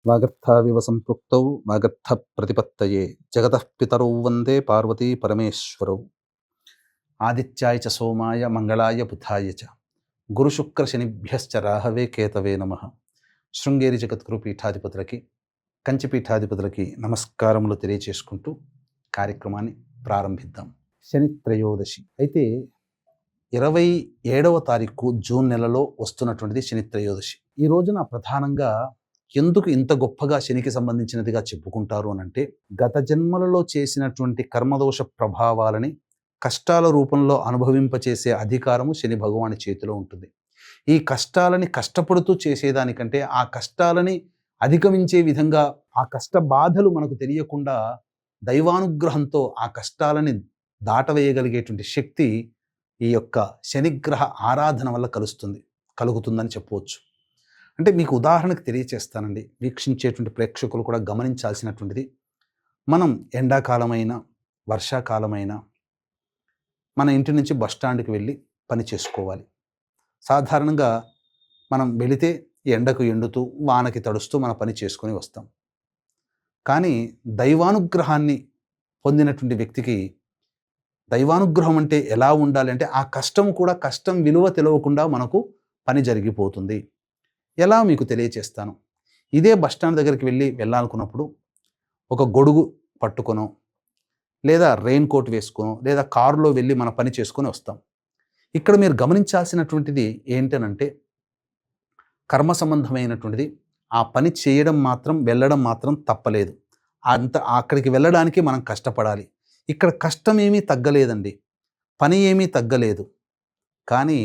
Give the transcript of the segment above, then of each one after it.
వాగర్థావివ సంపృక్తౌ వాగర్థ ప్రతిపత్తయే జగతః పితరౌ వందే పార్వతీ పరమేశ్వరౌ. ఆదిత్యాయ చ సోమాయ మంగళాయ బుధాయ చ గురుశుక్ర శనిభ్యశ్చ రాహవే కేతవే నమః. శృంగేరి జగద్గురు పీఠాధిపతులకి, కంచి పీఠాధిపతులకి నమస్కారములు తెలియచేసుకుంటూ కార్యక్రమాన్ని ప్రారంభిద్దాం. శని త్రయోదశి అయితే 27వ తారీఖు జూన్ నెలలో వస్తున్నటువంటిది శని త్రయోదశి. ఈ రోజున ప్రధానంగా ఎందుకు ఇంత గొప్పగా శనికి సంబంధించినదిగా చెప్పుకుంటారు అనంటే, గత జన్మలలో చేసినటువంటి కర్మదోష ప్రభావాలని కష్టాల రూపంలో అనుభవింపచేసే అధికారము శని భగవాని చేతిలో ఉంటుంది. ఈ కష్టాలని కష్టపడుతూ చేసేదానికంటే ఆ కష్టాలని అధిగమించే విధంగా ఆ కష్ట బాధలు మనకు తెలియకుండా దైవానుగ్రహంతో ఆ కష్టాలని దాటవేయగలిగేటువంటి శక్తి ఈ యొక్క శనిగ్రహ ఆరాధన వల్ల కలుగుతుందని చెప్పవచ్చు. అంటే మీకు ఉదాహరణకు తెలియచేస్తానండి, వీక్షించేటువంటి ప్రేక్షకులు కూడా గమనించాల్సినటువంటిది, మనం ఎండాకాలమైన వర్షాకాలమైన మన ఇంటి నుంచి బస్టాండ్కి వెళ్ళి పని చేసుకోవాలి. సాధారణంగా మనం వెళితే ఎండకు ఎండుతూ వానకి తడుస్తూ మన పని చేసుకొని వస్తాం. కానీ దైవానుగ్రహాన్ని పొందినటువంటి వ్యక్తికి దైవానుగ్రహం అంటే ఎలా ఉండాలి అంటే, ఆ కష్టం కూడా కష్టం విలువ తెలియకుండా మనకు పని జరిగిపోతుంది. ఎలా మీకు తెలియచేస్తాను. ఇదే బస్టాండ్ దగ్గరికి వెళ్ళాలనుకున్నప్పుడు ఒక గొడుగు పట్టుకొనో లేదా రెయిన్ కోట్ వేసుకొనో లేదా కారులో వెళ్ళి మన పని చేసుకొని వస్తాం. ఇక్కడ మీరు గమనించాల్సినటువంటిది ఏంటనంటే, కర్మ సంబంధమైనటువంటిది ఆ పని చేయడం మాత్రం వెళ్ళడం మాత్రం తప్పలేదు. అక్కడికి వెళ్ళడానికి మనం కష్టపడాలి. ఇక్కడ కష్టం ఏమీ తగ్గలేదండి, పని ఏమీ తగ్గలేదు. కానీ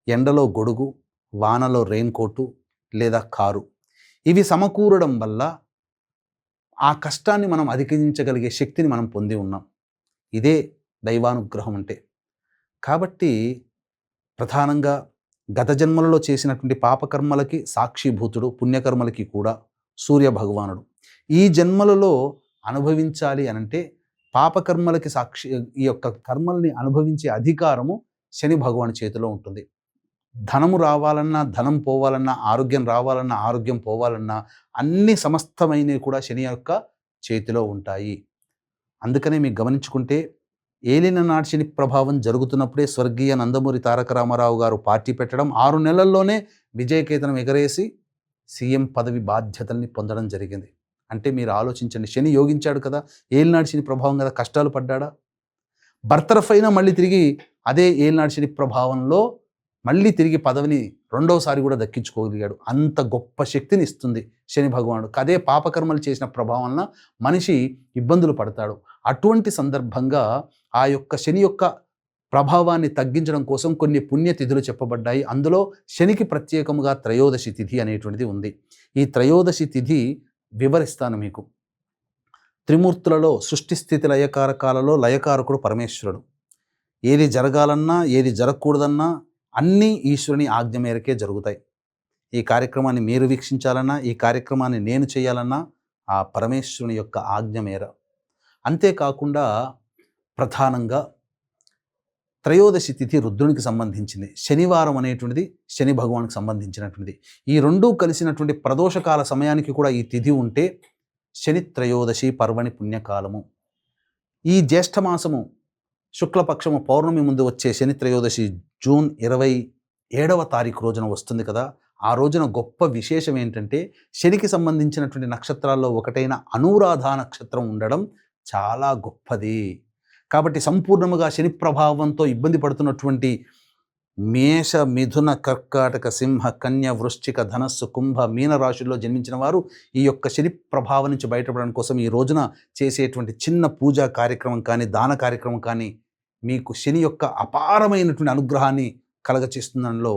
ఎండలో గొడుగు, వానలో రెయిన్ కోటు లేదా కారు, ఇవి సమకూరడం వల్ల ఆ కష్టాన్ని మనం అధిగమించగలిగే శక్తిని మనం పొంది ఉన్నాం. ఇదే దైవానుగ్రహం అంటే. కాబట్టి ప్రధానంగా గత జన్మలలో చేసినటువంటి పాపకర్మలకి సాక్షిభూతుడు, పుణ్యకర్మలకి కూడా సూర్య భగవానుడు. ఈ జన్మలలో అనుభవించాలి అనంటే పాపకర్మలకి ఈ యొక్క కర్మల్ని అనుభవించే అధికారము శని భగవాని చేతిలో ఉంటుంది. ధనము రావాలన్నా ధనం పోవాలన్నా, ఆరోగ్యం రావాలన్నా ఆరోగ్యం పోవాలన్నా, అన్ని సమస్తమైనవి కూడా శని యొక్క చేతిలో ఉంటాయి. అందుకనే మీకు గమనించుకుంటే, ఏలిన నాటి శని ప్రభావం జరుగుతున్నప్పుడే స్వర్గీయ నందమూరి తారక రామారావు గారు పార్టీ పెట్టడం, 6 నెలల్లోనే విజయకేతనం ఎగరేసి సీఎం పదవి బాధ్యతల్ని పొందడం జరిగింది. అంటే మీరు ఆలోచించండి, శని యోగించాడు కదా, ఏలినాటి శని ప్రభావం కదా, కష్టాలు పడ్డాడా? బర్తరఫ్ అయినా మళ్ళీ తిరిగి అదే ఏలినాటి శని ప్రభావంలో మళ్ళీ తిరిగి పదవిని రెండోసారి కూడా దక్కించుకోగలిగాడు. అంత గొప్ప శక్తిని ఇస్తుంది శని భగవానుడు. అదే పాపకర్మలు చేసిన ప్రభావంలో మనిషి ఇబ్బందులు పడతాడు. అటువంటి సందర్భంగా ఆ యొక్క శని యొక్క ప్రభావాన్ని తగ్గించడం కోసం కొన్ని పుణ్యతిథులు చెప్పబడ్డాయి. అందులో శనికి ప్రత్యేకముగా త్రయోదశి తిథి అనేటువంటిది ఉంది. ఈ త్రయోదశి తిథి వివరిస్తాను మీకు. త్రిమూర్తులలో సృష్టి స్థితి లయకారకాలలో లయకారకుడు పరమేశ్వరుడు. ఏది జరగాలన్నా ఏది జరగకూడదన్నా అన్నీ ఈశ్వరుని ఆజ్ఞ మేరకే జరుగుతాయి. ఈ కార్యక్రమాన్ని మీరు వీక్షించాలన్నా, ఈ కార్యక్రమాన్ని నేను చేయాలన్నా ఆ పరమేశ్వరుని యొక్క ఆజ్ఞ మేర. అంతేకాకుండా ప్రధానంగా త్రయోదశి తిథి రుద్రునికి సంబంధించింది, శనివారం అనేటువంటిది శని భగవానికి సంబంధించినటువంటిది. ఈ రెండూ కలిసినటువంటి ప్రదోషకాల సమయానికి కూడా ఈ తిథి ఉంటే శని త్రయోదశి పర్వణి పుణ్యకాలము. ఈ జ్యేష్ఠమాసము శుక్లపక్షము పౌర్ణమి ముందు వచ్చే శని త్రయోదశి జూన్ 27వ తారీఖు రోజున వస్తుంది కదా. ఆ రోజున గొప్ప విశేషం ఏంటంటే, శనికి సంబంధించినటువంటి నక్షత్రాల్లో ఒకటైన అనురాధ నక్షత్రం ఉండడం చాలా గొప్పది. కాబట్టి సంపూర్ణముగా శని ప్రభావంతో ఇబ్బంది పడుతున్నటువంటి మేష, మిథున, కర్కాటక, సింహ, కన్య, వృశ్చిక, ధనస్సు, కుంభ, మీన రాశుల్లో జన్మించిన వారు ఈ యొక్క శని ప్రభావం నుంచి బయటపడడం కోసం ఈ రోజున చేసేటువంటి చిన్న పూజా కార్యక్రమం కానీ, దాన కార్యక్రమం కానీ మీకు శని యొక్క అపారమైనటువంటి అనుగ్రహాన్ని కలగచేస్తుందనలో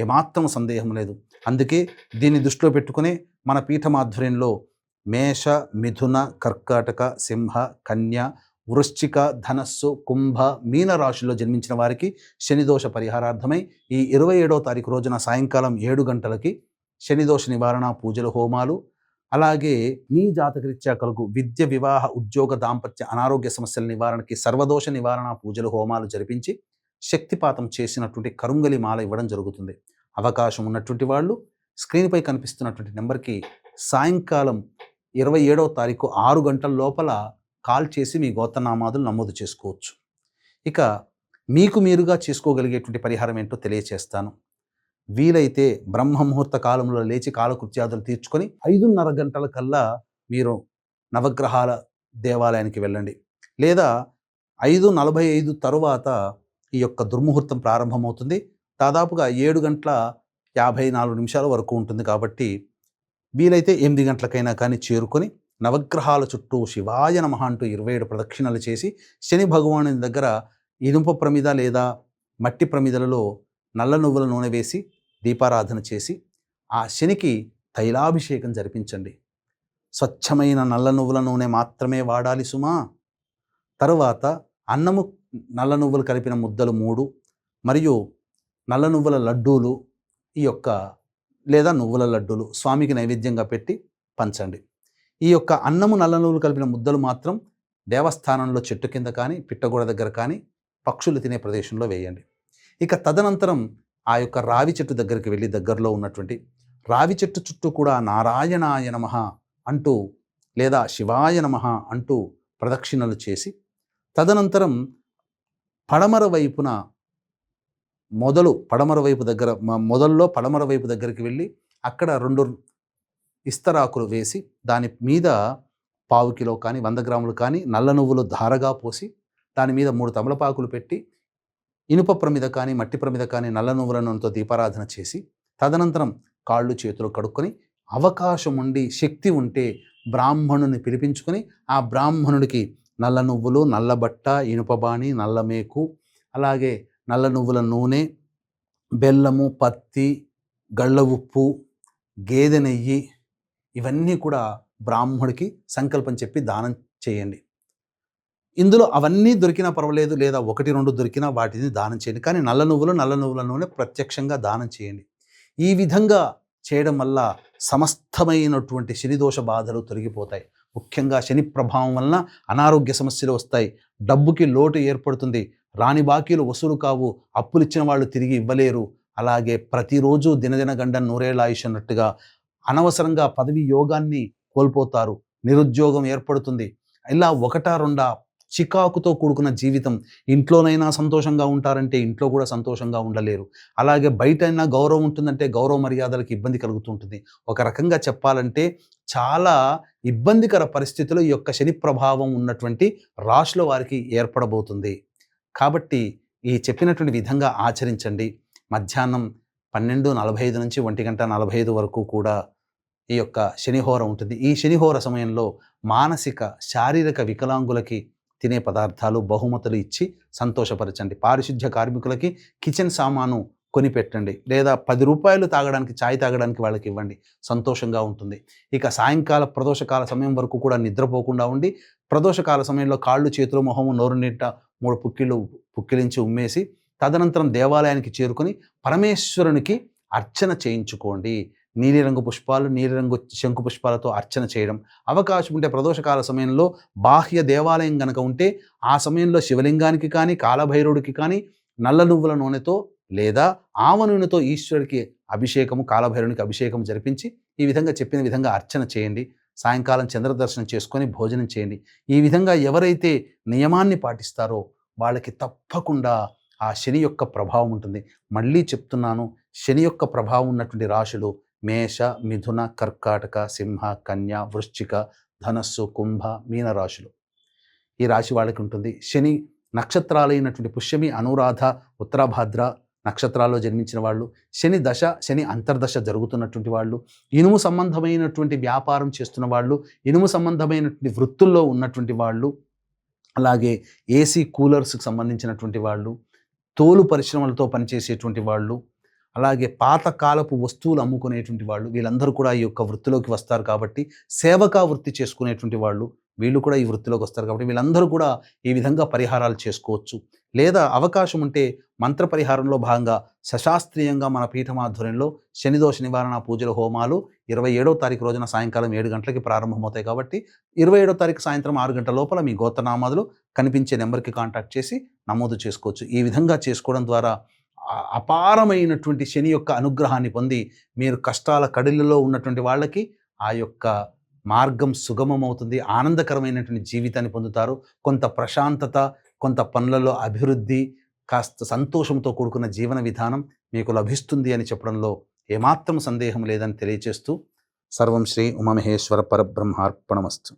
ఏమాత్రం సందేహం లేదు. అందుకే దీన్ని దృష్టిలో పెట్టుకునే మన పీఠమాధ్వర్యంలో మేష, మిథున, కర్కాటక, సింహ, కన్య, వృశ్చిక, ధనస్సు, కుంభ, మీన రాశుల్లో జన్మించిన వారికి శనిదోష పరిహారార్థమై ఈ 27వ తారీఖు రోజున సాయంకాలం 7 గంటలకి శనిదోష నివారణ పూజలు, హోమాలు, అలాగే మీ జాతకరీత్యా కలుగు విద్య, వివాహ, ఉద్యోగ, దాంపత్య, అనారోగ్య సమస్యల నివారణకి సర్వదోష నివారణ పూజలు, హోమాలు జరిపించి శక్తిపాతం చేసినటువంటి కరుంగలి మాల ఇవ్వడం జరుగుతుంది. అవకాశం ఉన్నటువంటి వాళ్ళు స్క్రీన్పై కనిపిస్తున్నటువంటి నెంబర్కి సాయంకాలం 27వ తారీఖు 6 గంటల లోపల కాల్ చేసి మీ గోత్రనామాదులు నమోదు చేసుకోవచ్చు. ఇక మీకు మీరుగా చేసుకోగలిగేటువంటి పరిహారం ఏంటో తెలియచేస్తాను. వీలైతే బ్రహ్మముహూర్త కాలంలో లేచి కాలకృత్యాదులు తీర్చుకొని 5:30 గంటల కల్లా మీరు నవగ్రహాల దేవాలయానికి వెళ్ళండి. లేదా 5:45 తరువాత ఈ యొక్క దుర్ముహూర్తం ప్రారంభమవుతుంది. దాదాపుగా 7:54 వరకు ఉంటుంది. కాబట్టి వీలైతే 8 గంటలకైనా కానీ చేరుకొని నవగ్రహాల చుట్టూ శివాయ నమః అంటూ 27 ప్రదక్షిణలు చేసి శని భగవానుని దగ్గర ఇనుప ప్రమిద లేదా మట్టి ప్రమిదలలో నల్ల నువ్వుల నూనె వేసి దీపారాధన చేసి ఆ శనికి తైలాభిషేకం జరిపించండి. స్వచ్ఛమైన నల్ల నువ్వుల నూనె మాత్రమే వాడాలి సుమా. తరువాత అన్నము నల్ల నువ్వులు కలిపిన ముద్దలు 3 మరియు నల్ల నువ్వుల లడ్డూలు ఈ యొక్క లేదా నువ్వుల లడ్డూలు స్వామికి నైవేద్యంగా పెట్టి పంచండి. ఈ యొక్క అన్నము నల్ల నువ్వులు కలిపిన ముద్దలు మాత్రం దేవస్థానంలో చెట్టు కింద కానీ పిట్టగోడ దగ్గర కానీ పక్షులు తినే ప్రదేశంలో వేయండి. ఇక తదనంతరం ఆ యొక్క రావి చెట్టు దగ్గరికి వెళ్ళి దగ్గరలో ఉన్నటువంటి రావి చెట్టు చుట్టూ కూడా నారాయణాయ నమః అంటూ లేదా శివాయ నమః అంటూ ప్రదక్షిణలు చేసి తదనంతరం పడమర వైపున పడమర వైపు దగ్గరికి వెళ్ళి అక్కడ 2 ఇస్తరాకులు వేసి దాని మీద 1/4 కిలో కానీ 100 గ్రాములు కానీ నల్ల నువ్వులు ధారగా పోసి దాని మీద 3 తమలపాకులు పెట్టి ఇనుప ప్రమిద కానీ మట్టి ప్రమిద కానీ నల్ల నువ్వుల నూనెతో దీపారాధన చేసి తదనంతరం కాళ్ళు చేతులు కడుక్కొని అవకాశం ఉండి శక్తి ఉంటే బ్రాహ్మణుని పిలిపించుకొని ఆ బ్రాహ్మణుడికి నల్ల నువ్వులు, నల్ల బట్ట, ఇనుపబాణి, నల్ల మేకు, అలాగే నల్ల నువ్వుల నూనె, బెల్లము, పత్తి, గళ్ళ ఉప్పు, గేదె నెయ్యి ఇవన్నీ కూడా బ్రాహ్మడికి సంకల్పం చెప్పి దానం చేయండి. ఇందులో అవన్నీ దొరికినా పర్వాలేదు, లేదా 1-2 దొరికినా వాటిని దానం చేయండి. కానీ నల్ల నువ్వుల నూనె ప్రత్యక్షంగా దానం చేయండి. ఈ విధంగా చేయడం వల్ల సమస్తమైనటువంటి శనిదోష బాధలు తొలగిపోతాయి. ముఖ్యంగా శని ప్రభావం వలన అనారోగ్య సమస్యలు వస్తాయి, డబ్బుకి లోటు ఏర్పడుతుంది, రాని బాకీలు వసూలు కావు, అప్పులిచ్చిన వాళ్ళు తిరిగి ఇవ్వలేరు. అలాగే ప్రతిరోజు దినదిన గండం నూరేళ్ల ఆయుష్ అన్నట్టుగా అనవసరంగా పదవి యోగాన్ని కోల్పోతారు, నిరుద్యోగం ఏర్పడుతుంది. ఇలా 1-2 చికాకుతో కూడుకున్న జీవితం. ఇంట్లోనైనా సంతోషంగా ఉంటారంటే ఇంట్లో కూడా సంతోషంగా ఉండలేరు. అలాగే బయటైనా గౌరవం ఉంటుందంటే గౌరవ మర్యాదలకు ఇబ్బంది కలుగుతుంటుంది. ఒక రకంగా చెప్పాలంటే చాలా ఇబ్బందికర పరిస్థితులు ఈ యొక్క శని ప్రభావం ఉన్నటువంటి రాశుల వారికి ఏర్పడబోతుంది. కాబట్టి ఈ చెప్పినటువంటి విధంగా ఆచరించండి. మధ్యాహ్నం 12:45 నుంచి 1:45 వరకు కూడా ఈ యొక్క శనిహోర ఉంటుంది. ఈ శనిహోర సమయంలో మానసిక శారీరక వికలాంగులకి తినే పదార్థాలు బహుమతులు ఇచ్చి సంతోషపరచండి. పారిశుద్ధ్య కార్మికులకి కిచెన్ సామాను కొనిపెట్టండి, లేదా 10 రూపాయలు తాగడానికి ఛాయ్ తాగడానికి వాళ్ళకి ఇవ్వండి, సంతోషంగా ఉంటుంది. ఇక సాయంకాల ప్రదోషకాల సమయం వరకు కూడా నిద్రపోకుండా ఉండి ప్రదోషకాల సమయంలో కాళ్ళు చేతులు మొహము నోరు నింట 3 పుక్కిలించి ఉమ్మేసి తదనంతరం దేవాలయానికి చేరుకొని పరమేశ్వరునికి అర్చన చేయించుకోండి. నీలిరంగు పుష్పాలు, నీలిరంగు శంకు పుష్పాలతో అర్చన చేయడం. అవకాశం ఉంటే ప్రదోషకాల సమయంలో బాహ్య దేవాలయం గనక ఉంటే ఆ సమయంలో శివలింగానికి కానీ కాలభైరవుడికి కానీ నల్ల నువ్వుల నూనెతో లేదా ఆవ నూనెతో ఈశ్వరుడికి అభిషేకము, కాలభైరవునికి అభిషేకం జరిపించి ఈ విధంగా చెప్పిన విధంగా అర్చన చేయండి. సాయంకాలం చంద్రదర్శనం చేసుకొని భోజనం చేయండి. ఈ విధంగా ఎవరైతే నియమాన్ని పాటిస్తారో వాళ్ళకి తప్పకుండా ఆ శని యొక్క ప్రభావం ఉంటుంది. మళ్ళీ చెప్తున్నాను, శని యొక్క ప్రభావం ఉన్నటువంటి రాశులు మేష, మిథున, కర్కాటక, సింహ, కన్య, వృశ్చిక, ధనస్సు, కుంభ, మీన రాశులు. ఈ రాశి వాళ్ళకి ఉంటుంది. శని నక్షత్రాలైనటువంటి పుష్యమి, అనురాధ, ఉత్తరాభాద్ర నక్షత్రాల్లో జన్మించిన వాళ్ళు, శని దశ, శని అంతర్దశ జరుగుతున్నటువంటి వాళ్ళు, ఇనుము సంబంధమైనటువంటి వ్యాపారం చేస్తున్న వాళ్ళు, ఇనుము సంబంధమైనటువంటి వృత్తుల్లో ఉన్నటువంటి వాళ్ళు, అలాగే ఏసీ కూలర్స్కి సంబంధించినటువంటి వాళ్ళు, తోలు పరిశ్రమలతో పనిచేసేటువంటి వాళ్ళు, అలాగే పాతకాలపు వస్తువులు అమ్ముకునేటువంటి వాళ్ళు, వీళ్ళందరూ కూడా ఈ యొక్క వృత్తిలోకి వస్తారు. కాబట్టి సేవకా వృత్తి చేసుకునేటువంటి వాళ్ళు వీళ్ళు కూడా ఈ వృత్తిలోకి వస్తారు. కాబట్టి వీళ్ళందరూ కూడా ఈ విధంగా పరిహారాలు చేసుకోవచ్చు. లేదా అవకాశం ఉంటే మంత్ర పరిహారంలో భాగంగా సశాస్త్రీయంగా మన పీఠం ఆధ్వర్యంలో శనిదోష నివారణ పూజల హోమాలు 27వ తారీఖు రోజున సాయంకాలం 7 గంటలకి ప్రారంభమవుతాయి. కాబట్టి 27వ తారీఖు సాయంత్రం 6 గంటల లోపల మీ గోత్రనామాదులు కనిపించే నెంబర్కి కాంటాక్ట్ చేసి నమోదు చేసుకోవచ్చు. ఈ విధంగా చేసుకోవడం ద్వారా అపారమైనటువంటి శని యొక్క అనుగ్రహాన్ని పొంది మీరు కష్టాల కడిలలో ఉన్నటువంటి వాళ్ళకి ఆ యొక్క మార్గం సుగమమవుతుంది. ఆనందకరమైనటువంటి జీవితాన్ని పొందుతారు. కొంత ప్రశాంతత, కొంత పనులలో అభివృద్ధి, కాస్త సంతోషంతో కూడుకున్న జీవన విధానం మీకు లభిస్తుంది అని చెప్పడంలో ఏమాత్రం సందేహం లేదని తెలియచేస్తూ, సర్వం శ్రీ ఉమామహేశ్వర పరబ్రహ్మార్పణమస్తు.